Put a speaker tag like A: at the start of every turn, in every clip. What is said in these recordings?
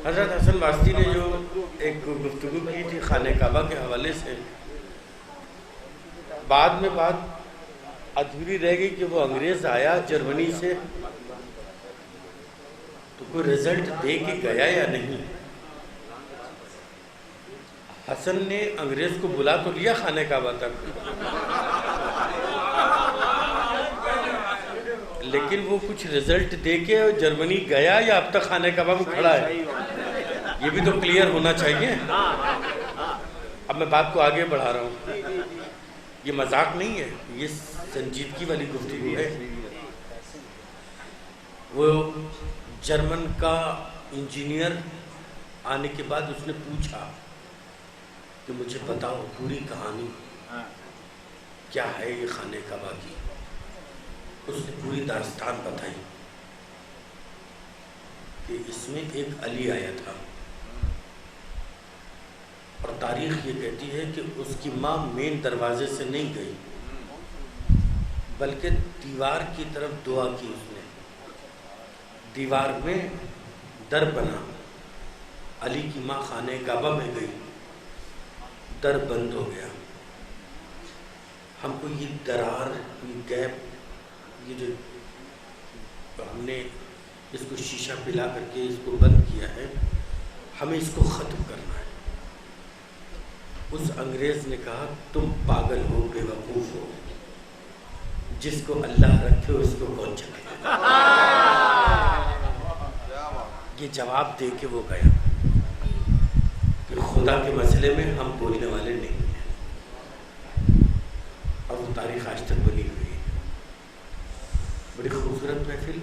A: حضرت حسن واسطی نے جو ایک گفتگو کی تھی خانہ کعبہ کے حوالے سے، بعد میں بات ادھوری رہ گئی کہ وہ انگریز آیا جرمنی سے تو کوئی رزلٹ دے کے گیا یا نہیں۔ حسن نے انگریز کو بلا تو لیا خانہ کعبہ تک، لیکن وہ کچھ رزلٹ دے کے جرمنی گیا یا اب تک خانہ کعبہ میں کھڑا ہے؟ یہ بھی تو کلیئر ہونا چاہیے۔ اب میں بات کو آگے بڑھا رہا ہوں، یہ مذاق نہیں ہے، یہ سنجیدگی والی گفتگو ہے۔ وہ جرمن کا انجینئر آنے کے بعد اس نے پوچھا کہ مجھے بتاؤ پوری کہانی کیا ہے یہ خانہ کعبہ کی۔ اس نے پوری داستان بتائی کہ اس میں ایک علی آیا تھا، اور تاریخ یہ کہتی ہے کہ اس کی ماں مین دروازے سے نہیں گئی بلکہ دیوار کی طرف دعا کی۔ اس نے دیوار میں در بنا، علی کی ماں خانہ کعبہ میں گئی، در بند ہو گیا۔ ہم کو یہ درار، یہ گیپ، یہ جو ہم نے اس کو شیشہ پلا کر کے اس کو بند کیا ہے، ہمیں اس کو ختم کرنا ہے۔ اس انگریز نے کہا تم پاگل ہو، بے وقوف ہو، جس کو اللہ رکھے اس کو کون چکے۔ یہ جواب دے کے وہ گیا کہ خدا کے مسئلے میں ہم بولنے والے نہیں ہیں، اور وہ تاریخ آج تک بنی ہوئی ہے۔ بڑی خوبصورت محفل،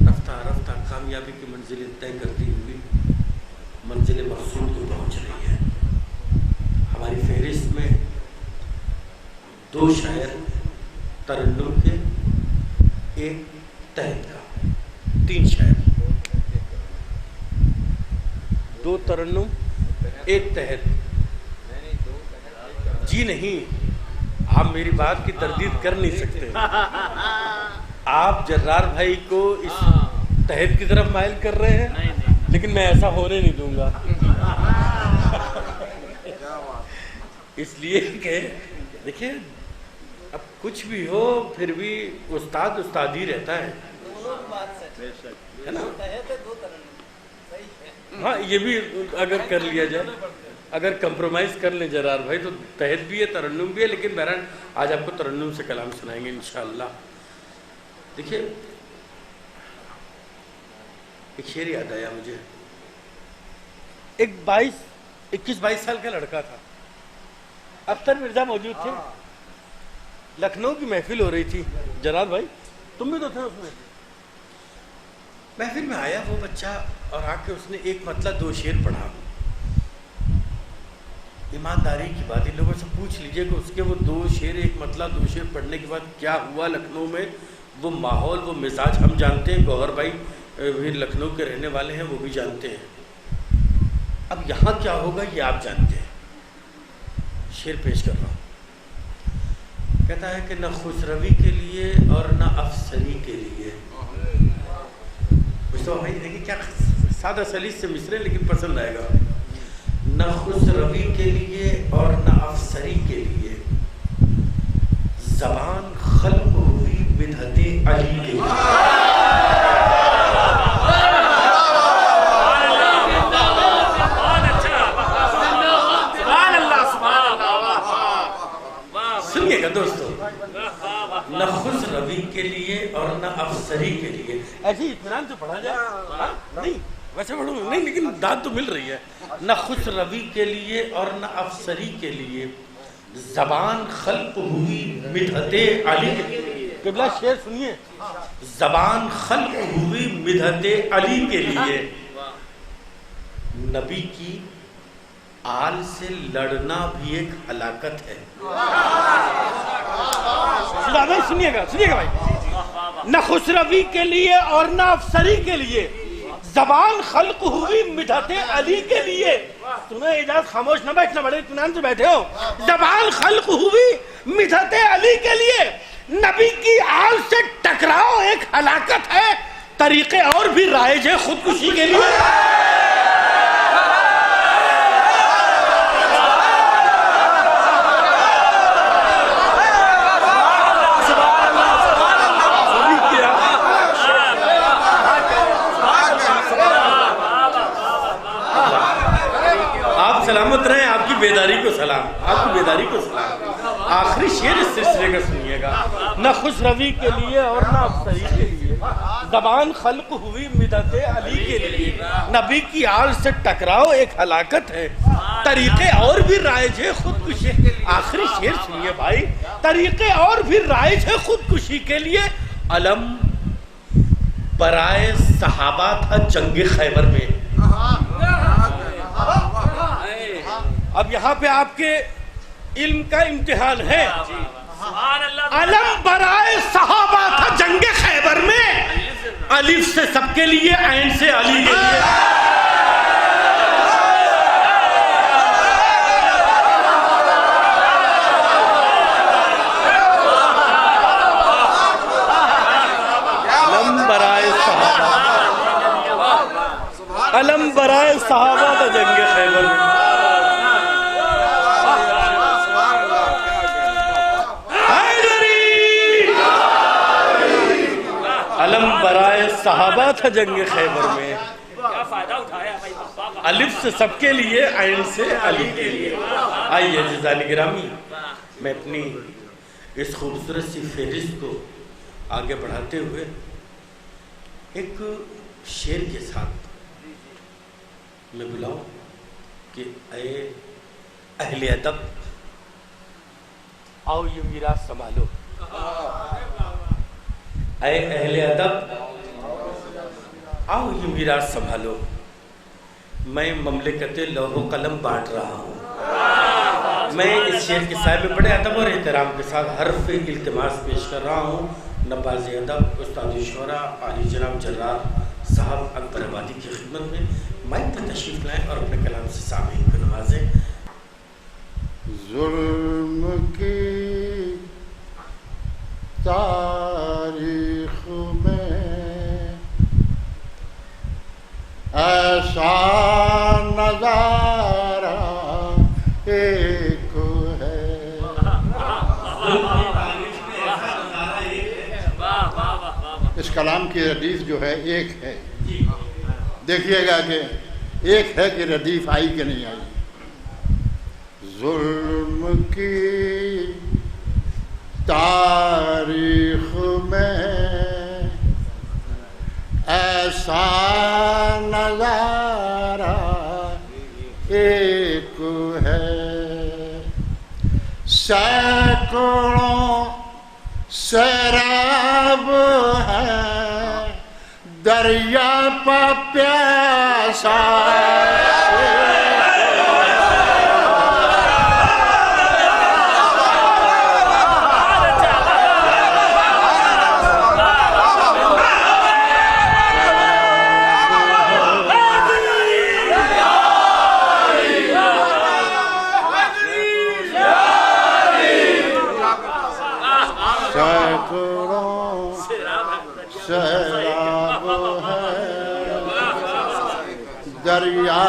A: رفتہ رفتہ کامیابی کی منزلیں طے کرتی ہوئی منزل مقصود کو پہنچ رہی ہے۔ ہماری فہرست میں 2 شاعر ترنم کے، ایک تحت کا، 3 شاعر، 2 ترنم 1 تحت۔ جی نہیں، آپ میری بات کی تردید کر نہیں سکتے، آپ جرار بھائی کو اس تحت کی طرف مائل کر رہے ہیں، لیکن میں ایسا ہونے نہیں دوں گا، اس لیے کہ دیکھیں اب کچھ بھی ہو پھر بھی استاد استاد ہی رہتا ہے نا۔ ہاں یہ بھی اگر کر لیا جائے، اگر کمپرومائز کر لیں جرار بھائی، تو تحت بھی ہے ترنم بھی ہے، لیکن بہرحال آج آپ کو ترنم سے کلام سنائیں گے انشاءاللہ۔ دیکھیے ایک شعر یاد آیا مجھے، ایک 21-22 سال کا لڑکا تھا، اختر مرزا موجود تھے، لکھنؤ کی محفل ہو رہی تھی، جرار بھائی تم بھی تو تھے اس میں۔ محفل میں آیا وہ بچہ اور آ کے اس نے ایک مطلب 2 شعر پڑھا۔ ایمانداری کی بات، ان لوگوں سے پوچھ لیجئے کہ اس کے وہ 2 شعر، ایک مطلب 2 شعر پڑھنے کے بعد کیا ہوا لکھنؤ میں، وہ ماحول، وہ مزاج ہم جانتے ہیں، گوہر بھائی بھی لکھنؤ کے رہنے والے ہیں، وہ بھی جانتے ہیں۔ اب یہاں کیا ہوگا یہ آپ جانتے ہیں۔ شعر پیش کر رہا ہوں، کہتا ہے کہ نہ خسروی کے لیے اور نہ افسری کے لیے، مصطفیٰ بھائی دیکھیں کیا سادہ سلیس سے مصرے، لیکن پسند آئے گا۔ نہ خسروی کے لیے اور نہ افسری کے لیے، زبان خلق ہوئی بدعت علی کے لیے۔ سنیے گا دوستو، نہ خسروی کے لیے اور نہ افسری کے لیے، ایسے اطمینان سے پڑھا جائے نہیں، ویسے پڑھوں نہیں، لیکن داد تو مل رہی ہے۔ نہ خسروی کے لیے اور نہ افسری کے لیے، زبان خلق ہوئی مدحت علی کے لیے۔ قبلہ شعر سنیے، زبان خلق ہوئی مدحت علی کے لیے، نبی کی آل سے لڑنا بھی ایک ہلاکت ہے۔ سنیے گا بھائی، نہ خسروی کے لیے اور نہ افسری کے لیے، زبان خلق ہوئی مدحت علی کے لیے۔ تمہیں اجازت خاموش نہ بیٹھنا، بڑے اطمینان سے بیٹھے ہو۔ زبان خلق ہوئی مدحت علی کے لیے، نبی کی آل سے ٹکراؤ ایک ہلاکت ہے، طریقے اور بھی رائج ہے خودکشی کے لیے۔ بیداری کو سلام، آپ کی بیداری کو سلام۔ آخری شعر اس سلسلے کا سنیے گا، نہ خوش روی کے لیے اور نہ افسری کے لیے، زبان خلق ہوئی مدحت علی کے لیے، نبی کی آل سے ٹکراؤ ایک ہلاکت ہے، طریقے اور بھی رائج ہے خودکشی۔ آخری شعر سنیے بھائی، طریقے اور بھی رائج ہے خودکشی کے لیے، علم برائے صحابہ تھا جنگ خیبر میں۔ اب یہاں پہ آپ کے علم کا امتحان ہے، علم برائے صحابہ تھا جنگ خیبر میں، الف سے سب کے لیے، عین سے علی کے لیے۔ علم برائے صحابہ تھا جنگ خیبر میں، علم برائے صحابہ تھا جنگ خیبر میں، الف سے سب کے لیے، عین سے علی کے لیے۔ آئیے عزیزان گرامی، میں اپنی اس خوبصورت سی فہرست کو آگے بڑھاتے ہوئے ایک شعر کے ساتھ میں بلاؤں کہ اے اہل ادب آؤ یہ میراث سنبھالو، اے اہل ادب آؤ یہ میراث سنبھالو، میں مملکت لوح و قلم بانٹ رہا ہوں۔ میں اس شعر کے سائے میں بڑے ادب اور احترام کے ساتھ حرف التماس پیش کر رہا ہوں نواز ادب استاد شعراء عالی جناب جرار صاحب اکبر آبادی کی خدمت میں، مائک پر تشریف لائیں اور اپنے کلام سے سامعین کو نوازیں۔
B: ظلم کی تاریخ میں ایسا نظارہ ایک ہے، اس کلام کی ردیف جو ہے ایک ہے، دیکھیے گا کہ ایک ہے کہ ردیف آئی کہ نہیں آئی۔ ظلم کی تاریخ میں ایسا نظارہ ایک ہے، سینکڑوں سیراب ہے دریا پہ پیاسا، سینکڑوں سیراب ہے دریا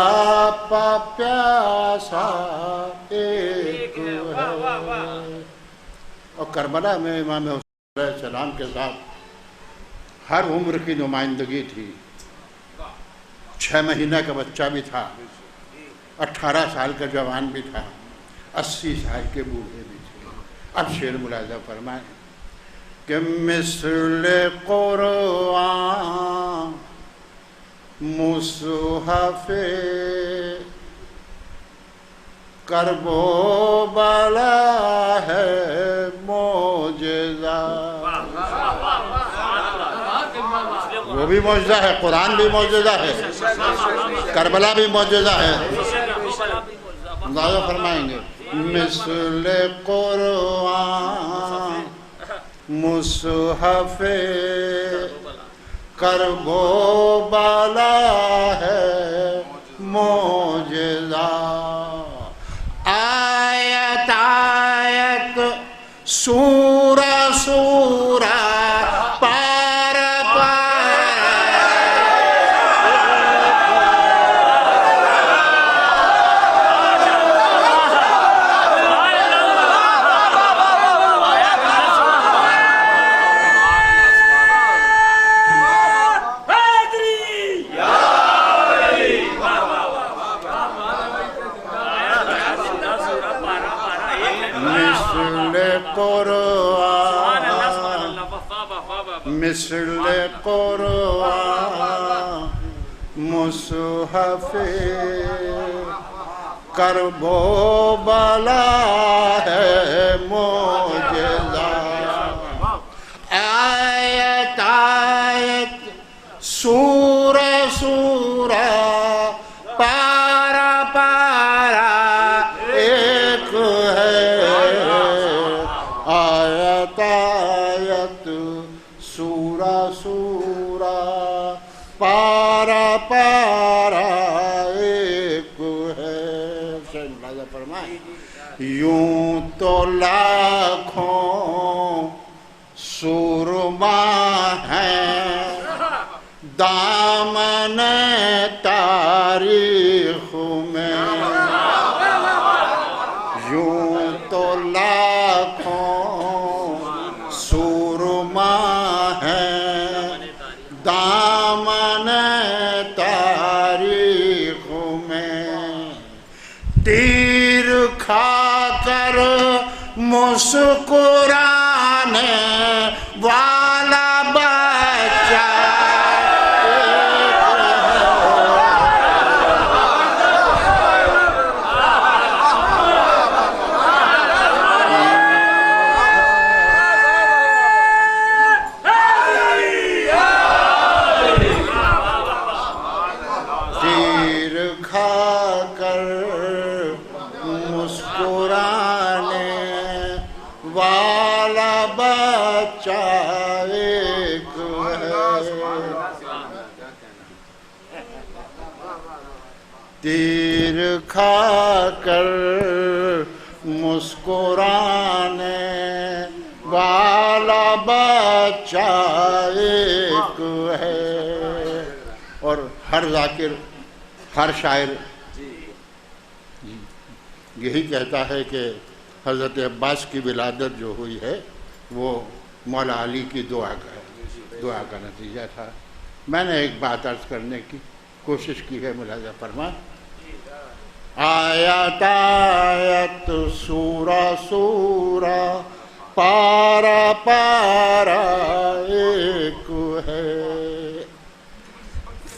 B: پہ پیاسا ایک ہے۔ اور کربلا میں امام حسین علیہ السلام کے ساتھ ہر عمر کی نمائندگی تھی، 6 مہینہ کا بچہ بھی تھا، 18 سال کا جوان بھی تھا، 80 سال کے بوڑھے بھی تھے۔ اب شعر ملاحظہ فرمائیں کہ مثل قرآن مصحف کرب و بلا ہے معجزہ، وہ بھی معجزہ ہے، قرآن بھی معجزہ ہے، کربلا بھی معجزہ ہے۔ اندازہ فرمائیں گے مثل قرآن مصحف کرب و بلا ہے معجزہ، آیت آیت سورہ سورہ پار قرآن مثل قرآن مصحف کرب و بلا ہے معجزہ آیت آیت سورہ سورہ پارا پارا ایک ہے آیت آیت سورہ سورہ پارا پارا ایک ہے فرمائیں یوں تو لاکھوں سورما ہیں دامن تاریخ میں یوں تو لاکھوں سورما ہیں دامن تاریخ میں تیر کھا کر مسکرانے والا بچہ تیر کھا کر مسکرانے والا بچہ ایک ہے تیر کھا کر مسکرانے والا بچہ ایک ہے اور ہر ذاکر ہر شاعر یہی کہتا ہے کہ حضرت عباس کی ولادت جو ہوئی ہے وہ مولا علی کی دعا کا نتیجہ تھا. میں نے ایک بات عرض کرنے کی کوشش کی ہے, ملاحظہ فرمائیں. آیت آیت سورہ سورہ پارا پارا ایک ہے.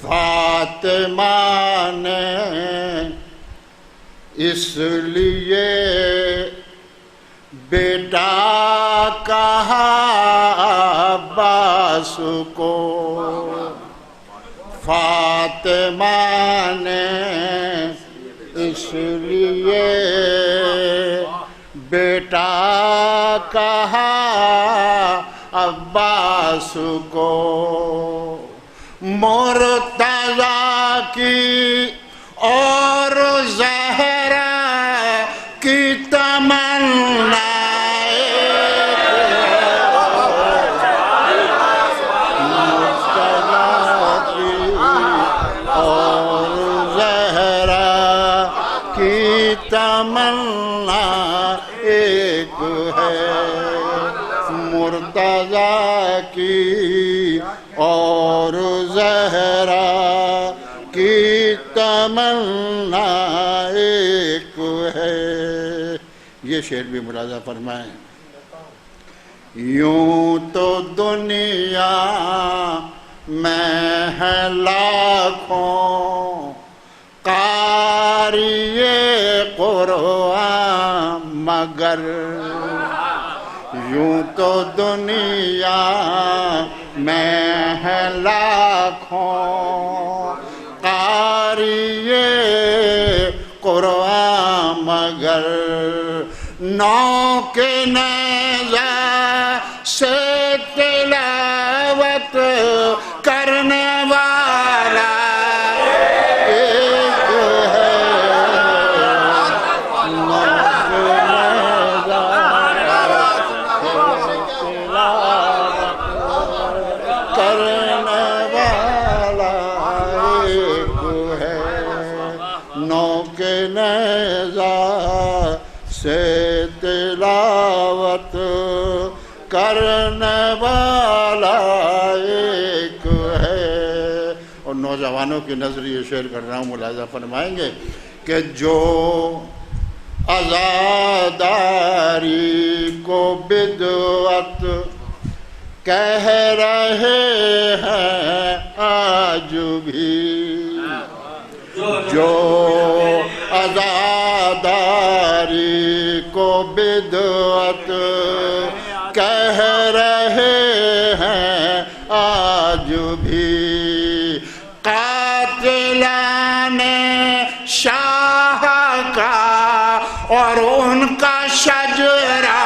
B: فاطمہ نے اس لیے بیٹا کہا عباس کو, فاطمہ نے اس لیے بیٹا کہا عباس کو. مرتضیٰ کی اور زہرا کی تمنا مرتضیٰ کی اور زہرا کی تمنا ایک ہے. مرتضیٰ کی اور زہرا کی تمنا ایک ہے. یہ شعر بھی ملاحظہ فرمائیں. یوں تو دنیا میں ہے لاکھوں قاری قرآن مگر یوں تو دنیا میں ہے لاکھوں قاری قرآن مگر نو کے نیزہ سے تلاوت کرنے والا ایک ہے. نو کے نیزہ کرنے والا ایک ہے. نو کے نیزہ سے تلاوت کرنے والا ایک ہے. اور نوجوانوں کی نظر یہ شعر کر رہا ہوں, ملاحظہ فرمائیں گے کہ جو عزاداری کو بدعت کہہ رہے ہیں آج بھی، جو عزاداری کو بدعت کہہ رہے ہیں آج بھی، قاتلان شاہ کا اور ان کا شجرہ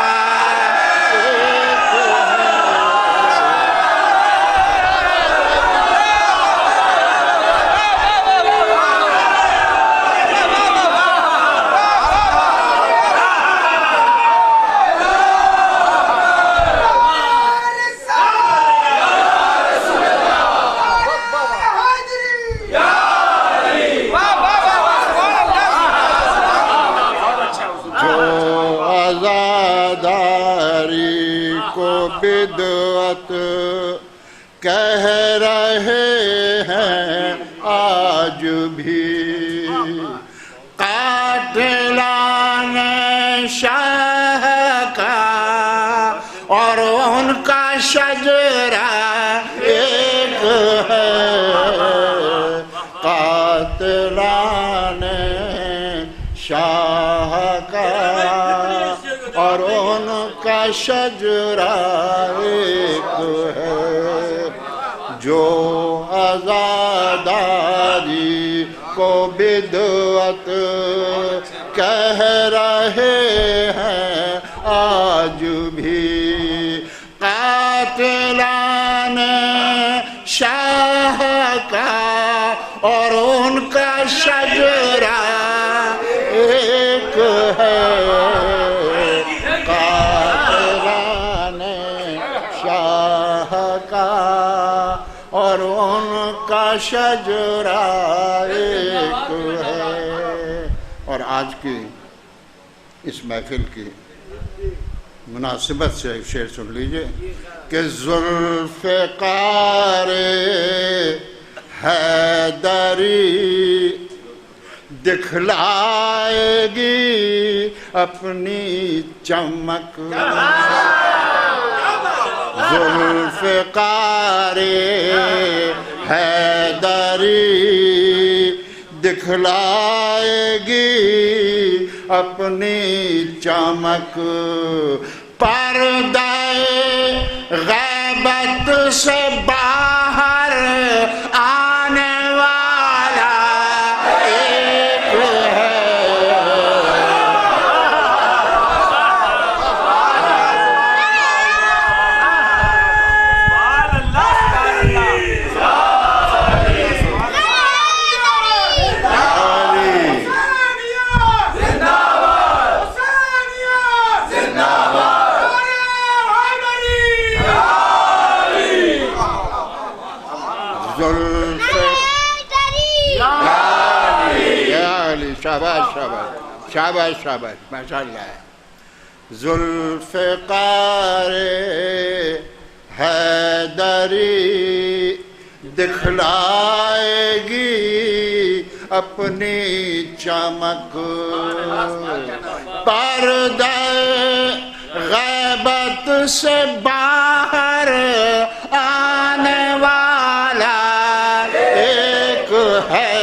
B: بدعت کہہ رہے ہیں آج بھی، قاتلان شاہ کا اور ان کا شجرہ ایک ہے، قاتلان شاہ کا اور ان کا شجرہ ایک ہے، جو عزاداری کو بدعت کہہ رہے ہیں آج بھی، قاتلان شاہ کا اور ان کا شجرہ ایک ہے، قاتلان شاہ کا اور ان کا شجرہ ایک ہے۔ اور آج کی اس محفل کی مناسبت سے ایک شعر سن لیجئے کہ ذوالفقار حیدری دکھلائے گی اپنی چمک، ذوالفقار حیدری دکھلائے گی اپنی چمک، پردہ غیبت سے باہر آنے والا ایک ہے، شاباش شاباش شاباش شاباش ماشاءاللہ ہے، ذوالفقار حیدری دکھلائے گی اپنی چمک، پردہ غیبت سے باہر آنے والا ایک ہے،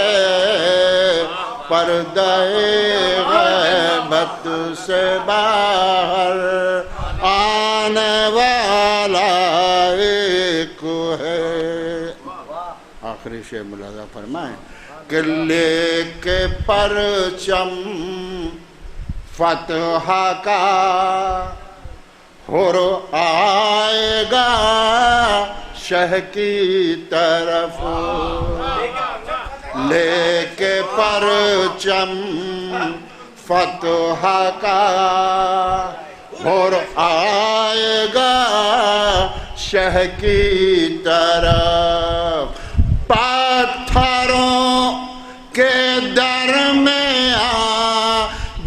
B: پردہ غیبت سے باہر آنے والا ایک ہے۔ آخری شعر ملاحظہ فرمائیں کہ لے کے پرچم فتح کا ہر آئے گا شہ کی طرف، لے کے پرچم فتح کا ہر آئے گا شہ کی طرف، پتھروں کے درمیان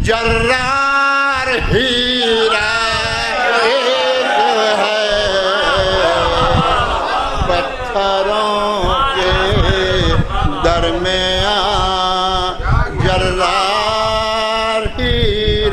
B: جرار ہیرا ایک ہے، پتھروں کے درمیان جرار ہیرا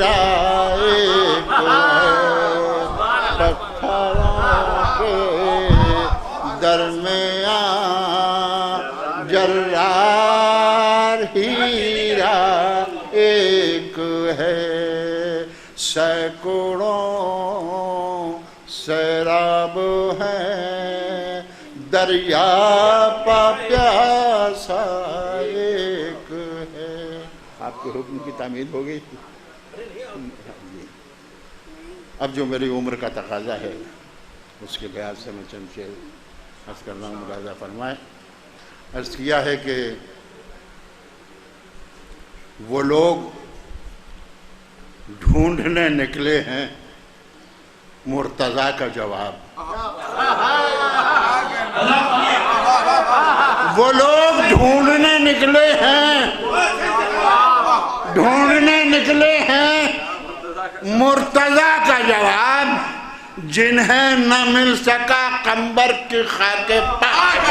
B: ہیرا ایک ہے، سینکڑوں سیراب ہیں، دریا پا پیاسا ایک ہے۔ آپ کے حکم کی تعمیر ہو گئی؟ اب جو میری عمر کا تقاضا ہے اس کے لحاظ سے میں چند شعر عرض کر رہا ہوں، ملاحظہ فرمائیں۔ عرض کیا ہے کہ وہ لوگ ڈھونڈنے نکلے ہیں مرتضیٰ کا جواب، وہ لوگ ڈھونڈنے نکلے ہیں مرتضیٰ کا جواب، جنہیں نہ مل سکا قمبر کی خاک پاک۔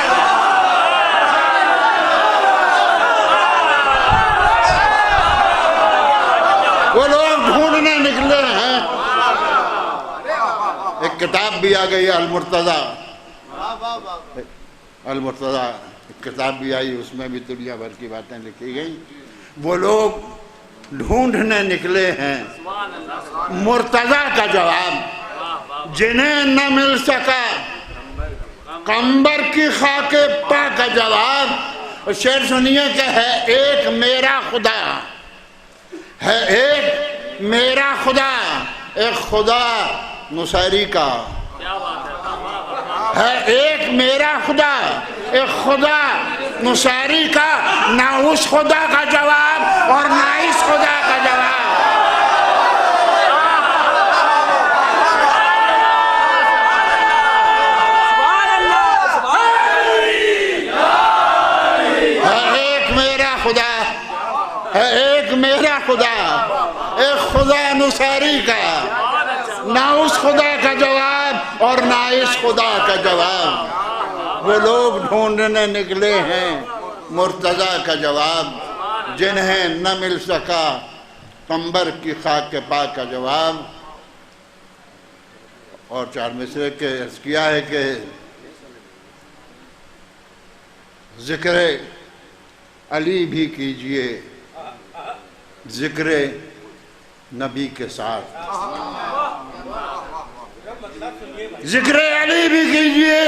B: وہ لوگ ڈھونڈنے نکلے ہیں۔ ایک کتاب بھی آ گئی المرتضیٰ، ایک کتاب بھی آئی، اس میں بھی دنیا بھر کی باتیں لکھی گئی۔ وہ لوگ ڈھونڈنے نکلے ہیں مرتضیٰ کا جواب، جنہیں نہ مل سکا قمبر کی خاک پا کا جواب۔ اور شعر سنیے کہ ہے ایک میرا خدا، ہے ایک میرا خدا، ایک خدا نصیری کا، ہے ایک میرا خدا، ایک خدا نصیری کا، نہ اس خدا کا جواب اور نہ اس خدا کا جواب۔ ہے ایک میرا خدا، ایک خدا نصیری کا، نہ اس خدا کا جواب اور نہ اس خدا کا جواب۔ وہ لوگ ڈھونڈنے نکلے ہیں مرتضیٰ کا جواب، جنہیں نہ مل سکا قمبر کی خاک کے پاک کا جواب۔ اور چار مصرے کے عرض کیا ہے کہ ذکر علی بھی کیجئے ذکر نبی کے ساتھ، ذکر علی بھی کیجئے،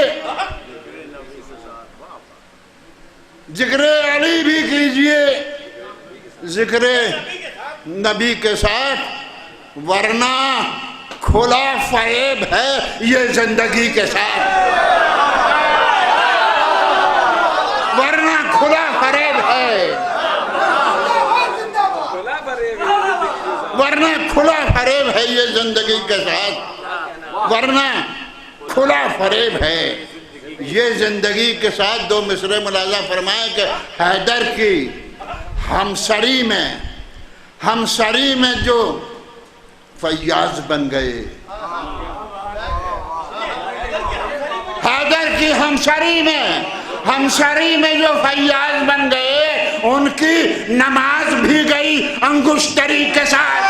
B: ذکر علی بھی کیجئے ذکر نبی کے ساتھ، ورنہ کھلا فریب ہے یہ زندگی کے ساتھ، ورنہ کھلا فریب ہے، ورنہ کھلا فریب ہے یہ زندگی کے ساتھ، ورنہ کھلا فریب ہے یہ زندگی کے ساتھ۔ دو مصرے ملاحظہ فرمائیں کہ حیدر کی ہمسری میں جو فیاض بن گئے، حیدر کی ہمسری میں جو فیاض بن گئے، ان کی نماز بھی گئی انگشتری کے ساتھ۔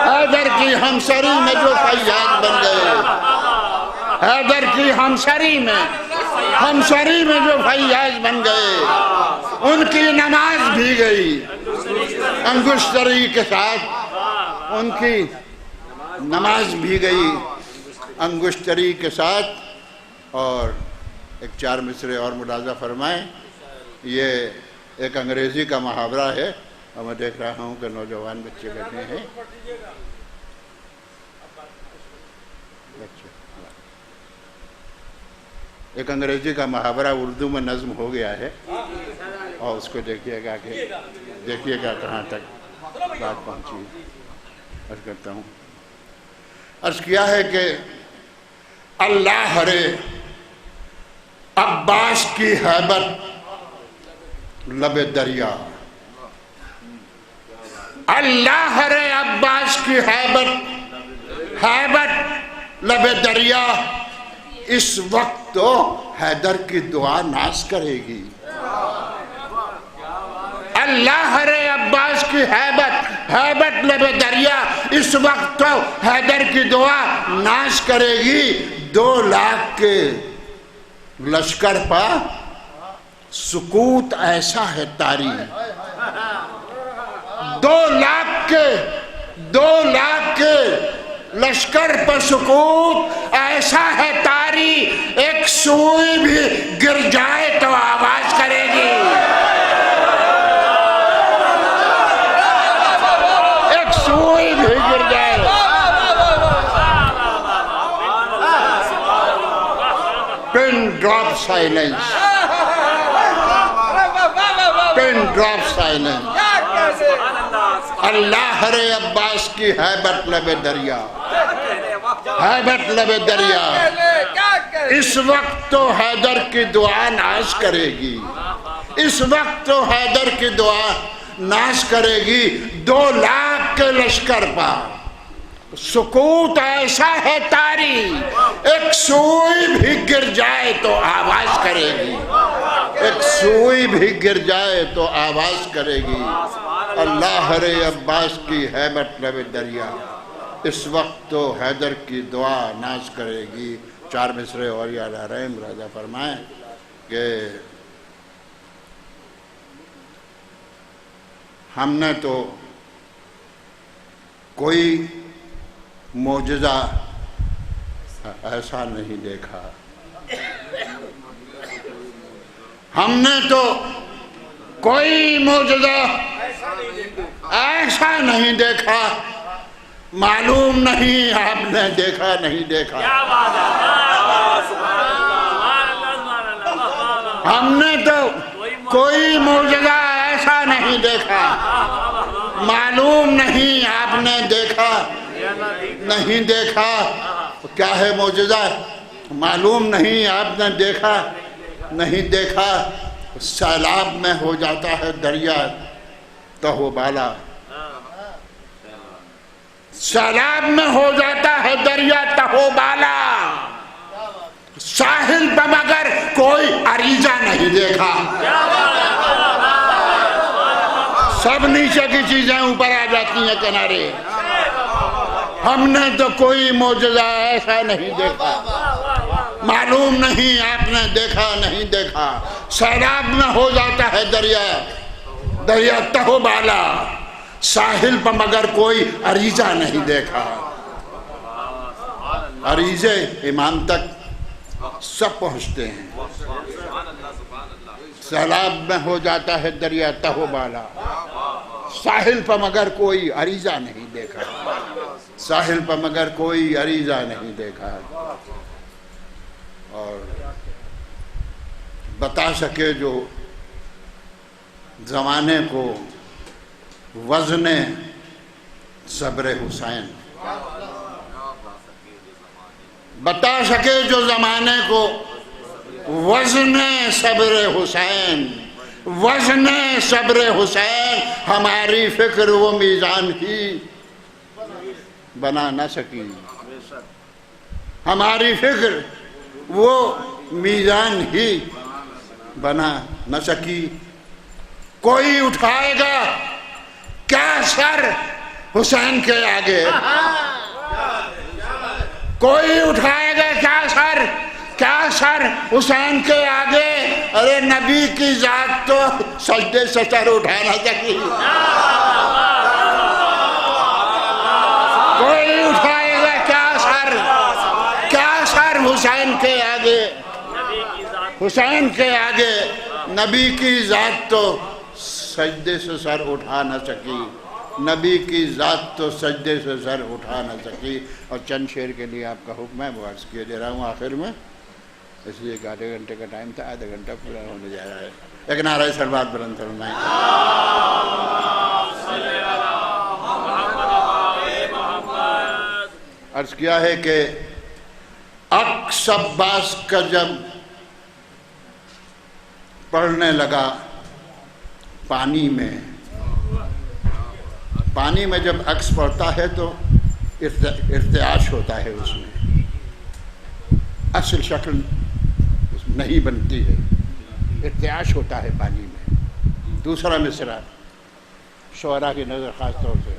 B: حیدر کی ہمسری میں جو فیاض بن گئے، حیدر کی ہمسری میں جو فیاض بن گئے، ان کی نماز بھی گئی انگشتری کے ساتھ، ان کی نماز بھی گئی انگشتری کے ساتھ۔ اور ایک چار مصرے اور ملاحظہ فرمائیں، یہ ایک انگریزی کا محاورہ ہے، اور میں دیکھ رہا ہوں کہ نوجوان بچے بیٹھے ہیں، ایک انگریزی کا محاورہ اردو میں نظم ہو گیا ہے، اور اس کو دیکھیے گا کہاں تک بات پہنچی۔ عرض کرتا ہوں، عرض کیا ہے کہ اللہ رے عباس کی ہیبت لب دریا، اللہ رے عباس کی ہیبت لب دریا، اس وقت تو حیدر کی دعا ناز کرے گی۔ اللہ رے عباس کی ہیبت لب دریا، اس وقت تو حیدر کی دعا ناز کرے گی۔ 2 لاکھ کے لشکر پا سکوت ایسا ہے طاری، 2 لاکھ کے لشکر پر سکوت ایسا ہے طاری، ایک سوئی بھی گر جائے تو آواز کرے گی، ایک سوئی بھی گر جائے۔ Pin drop silence, pin drop silence. اللہ رے عباس کی ہیبت لب دریا، ہیبت لب دریا، اس وقت تو حیدر کی دعا ناز کرے گی، اس وقت تو حیدر کی دعا ناز کرے گی۔ 2 لاکھ کے لشکر پا سکوت ایسا ہے طاری، ایک سوئی بھی گر جائے تو آواز کرے گی، ایک سوئی بھی گر جائے تو آواز کرے گی۔ اللہ رے عباس کی ہیبت لب دریا، اس وقت تو حیدر کی دعا ناز کرے گی۔ 4 مصرے اور یا رحم راجہ فرمائیں کہ ہم نے تو کوئی معجزہ ایسا نہیں دیکھا، ہم نے تو کوئی معجزہ ایسا نہیں دیکھا، معلوم نہیں آپ نے دیکھا نہیں دیکھا، ہم نے تو کوئی معجزہ ایسا نہیں دیکھا، معلوم نہیں آپ نے دیکھا نہیں دیکھا۔ کیا ہے معجزہ؟ معلوم نہیں آپ نے دیکھا نہیں دیکھا۔ سیلاب میں ہو جاتا ہے دریا تہو بالا، سیلاب میں ہو جاتا ہے دریا تہو بالا، ساحل پہ مگر کوئی عریضہ نہیں دیکھا، سب نیچے کی چیزیں اوپر آ جاتی ہیں کنارے، ہم نے تو کوئی معجزہ ایسا نہیں دیکھا، معلوم نہیں آپ نے دیکھا نہیں دیکھا۔ سیلاب میں ہو جاتا ہے دریا تہو بالا، ساحل پر مگر کوئی عریضہ نہیں دیکھا۔ عریضے امام تک سب پہنچتے ہیں۔ سیلاب میں ہو جاتا ہے دریا تہو بالا، ساحل پر مگر کوئی عریضہ نہیں دیکھا، ساحل پر مگر کوئی عریضہ نہیں دیکھا۔ اور بتا سکے جو زمانے کو وزن صبر حسین، بتا سکے جو زمانے کو وزن صبر حسین، وزن صبر حسین، ہماری فکر وہ میزان ہی بنا نہ سکی، ہماری فکر وہ میزان ہی بنا نہ سکی۔ کوئی اٹھائے گا کیا سر حسین کے آگے، کوئی اٹھائے گا کیا سر حسین کے آگے، ارے نبی کی ذات تو سجدے سے سر اٹھا نہ سکی، کوئی اٹھائے گا کیا سر حسین کے آگے، حسین کے آگے نبی کی ذات تو سجدے سے سر اٹھا نہ سکی، نبی کی ذات تو سجدے سے سر اٹھا نہ سکی۔ اور چند شعر کے لیے آپ کا حکم ہے، وہ عرض کیے دے رہا ہوں آخر میں، اس لیے کہ آدھے گھنٹے کا ٹائم تھا، آدھا گھنٹہ پورا ہونے جا رہا ہے۔ ایک نعرہ سلوات بلند فرمائیں۔ عرض کیا ہے کہ عکس عباس کا جب پڑھنے لگا پانی میں جب عکس پڑتا ہے تو ارتعاش ہوتا ہے، اس میں اصل شکل نہیں بنتی ہے، ارتعاش ہوتا ہے پانی میں۔ دوسرا مصرع شعراء کی نظر خاص طور سے،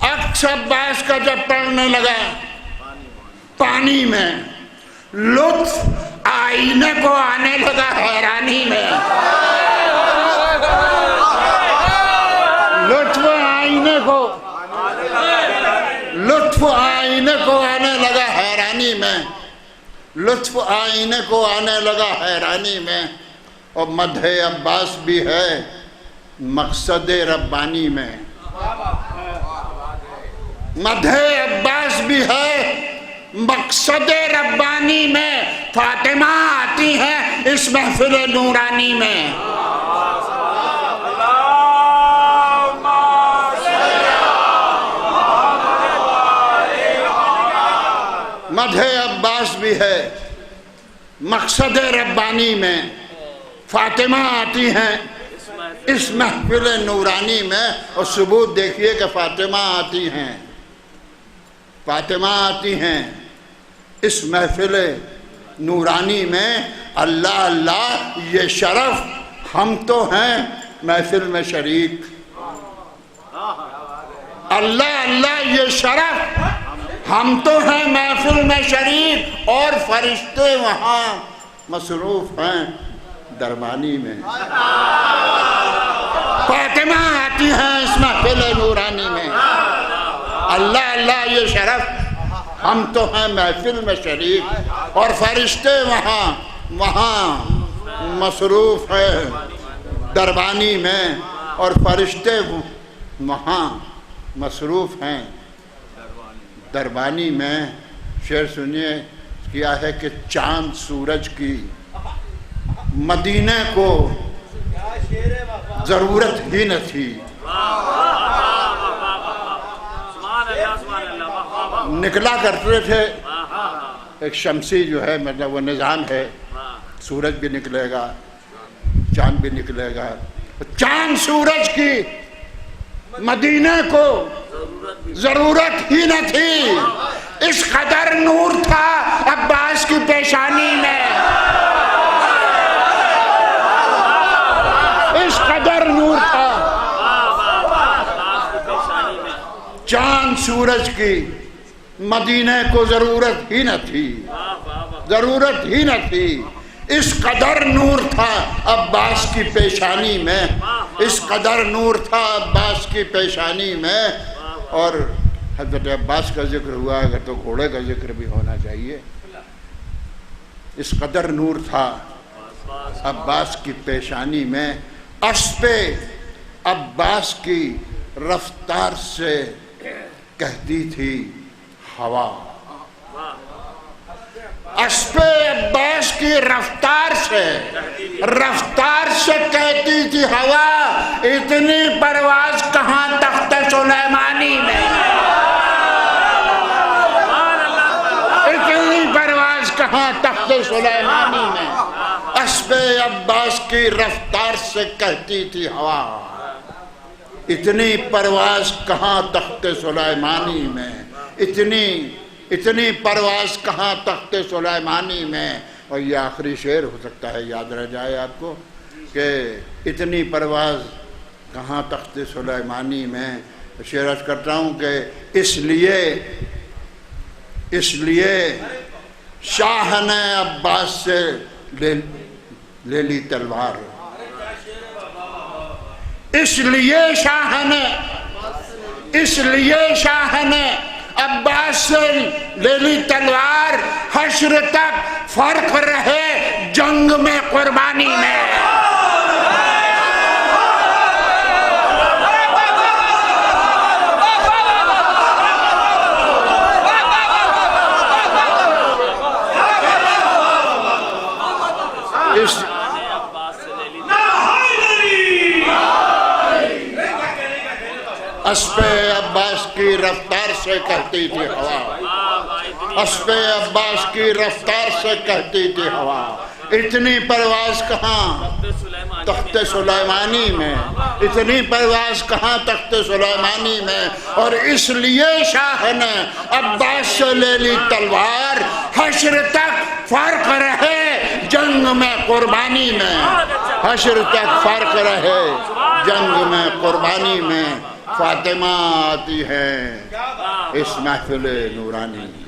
B: عکس عباس کا جب پڑھنے لگا پانی میں، لطف آئینے کو حیرانی میں، لطف آئینے کو آنے لگا حیرانی میں، لطف آئینے کو آنے لگا حیرانی میں، اور مدح عباس بھی ہے مقصد ربانی میں، مدح عباس بھی ہے مقصد ربانی میں، فاطمہ آتی ہیں اس محفل نورانی میں، مدح عباس بھی ہے مقصد ربانی میں، فاطمہ آتی ہیں اس محفل نورانی میں، اور ثبوت دیکھیے کہ فاطمہ آتی ہیں، فاطمہ آتی ہیں اس محفل نورانی میں، اللہ اللہ یہ شرف ہم تو ہیں محفل میں شریک، اللہ اللہ یہ شرف ہم تو ہیں محفل میں شریک، اور فرشتے وہاں مصروف ہیں دربانی میں، فاطمہ آتی ہیں اس محفل نورانی میں، اللہ اللہ یہ شرف ہم تو ہیں محفل میں شریک، اور فرشتے وہاں مصروف ہیں دربانی میں، اور فرشتے وہاں مصروف ہیں دربانی میں۔ شعر سنیے، کیا ہے کہ چاند سورج کی مدینے کو ضرورت ہی نہ تھی، نکلا کرتے تھے ایک شمسی جو ہے مطلب وہ نظام ہے، سورج بھی نکلے گا چاند بھی نکلے گا، چاند سورج کی مدینے کو ضرورت ہی نہ تھی، اس قدر نور تھا عباس کی پیشانی میں، اس قدر نور تھا، چاند سورج کی مدینے کو ضرورت ہی نہ تھی، ضرورت ہی نہ تھی، اس قدر نور تھا عباس کی پیشانی میں، اس قدر نور تھا عباس کی پیشانی میں۔ اور حضرت عباس کا ذکر ہوا اگر تو گھوڑے کا ذکر بھی ہونا چاہیے، اس قدر نور تھا عباس کی پیشانی میں، اسب عباس کی رفتار سے کہتی تھی ہوا، اسب عباس کی رفتار سے کہتی تھی ہوا، اتنی پرواز کہاں تخت سلیمانی میں، اتنی پرواز کہاں تخت سلیمانی میں، اسب عباس کی رفتار سے کہتی تھی ہوا، اتنی پرواز کہاں تخت سلیمانی میں، اتنی پرواز کہاں تخت سلیمانی میں۔ اور یہ آخری شعر ہو سکتا ہے یاد رہ جائے آپ کو کہ اتنی پرواز کہاں تخت سلیمانی میں۔ شعر عرض کرتا ہوں کہ اس لیے شاہ نے عباس سے لے لی تلوار، اس لیے شاہ نے عباس سے لے لی تلوار، حشر تک فرق رہے جنگ میں قربانی میں۔ اسب عباس کی رفتار سے کہتی تھی ہوا، اسب عباس کی رفتار سے کہتی تھی ہوا، اتنی پرواز کہاں تخت سلیمانی میں، اتنی پرواز کہاں تخت سلیمانی میں۔ اور اس لیے شاہ نے عباس سے لے لی تلوار، حشر تک فرق رہے جنگ میں قربانی میں، حشر تک فرق رہے جنگ میں قربانی میں۔ فاطمہ آتی ہیں اس محفل نورانی میں۔